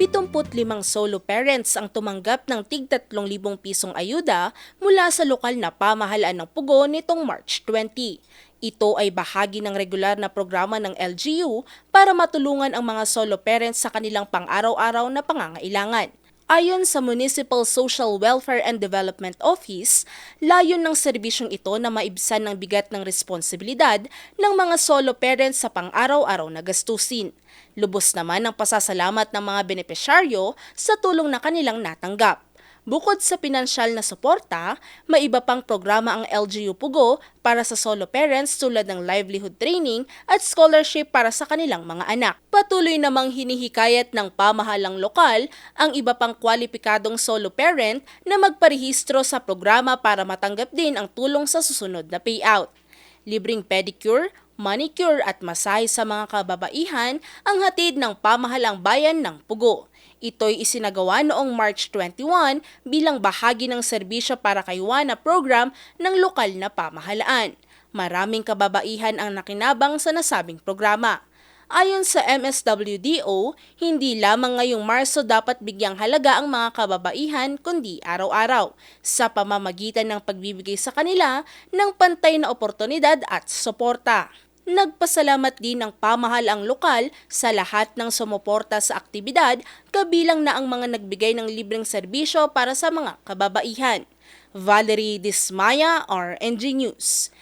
75 solo parents ang tumanggap ng tig 3,000 pisong ayuda mula sa lokal na pamahalaan ng Pugo nitong March 20. Ito ay bahagi ng regular na programa ng LGU para matulungan ang mga solo parents sa kanilang pang-araw-araw na pangangailangan. Ayon sa Municipal Social Welfare and Development Office, layon ng serbisyong ito na maibsan ng bigat ng responsibilidad ng mga solo parents sa pang-araw-araw na gastusin. Lubos naman ang pasasalamat ng mga benepisyaryo sa tulong na kanilang natanggap. Bukod sa pinansyal na suporta, may iba pang programa ang LGU Pugo para sa solo parents tulad ng livelihood training at scholarship para sa kanilang mga anak. Patuloy namang hinihikayat ng pamahalang lokal ang iba pang kwalipikadong solo parent na magparehistro sa programa para matanggap din ang tulong sa susunod na payout. Libreng pedicure, manicure at masahe sa mga kababaihan ang hatid ng pamahalang bayan ng Pugo. Ito'y isinagawa noong March 21 bilang bahagi ng serbisyo para kayuhan na program ng lokal na pamahalaan. Maraming kababaihan ang nakinabang sa nasabing programa. Ayon sa MSWDO, hindi lamang ngayong Marso dapat bigyang halaga ang mga kababaihan kundi araw-araw sa pamamagitan ng pagbibigay sa kanila ng pantay na oportunidad at suporta. Nagpasalamat din ng pamahalaang lokal sa lahat ng sumuporta sa aktibidad, kabilang na ang mga nagbigay ng libreng serbisyo para sa mga kababaihan. Valerie Dismaya, RNG News.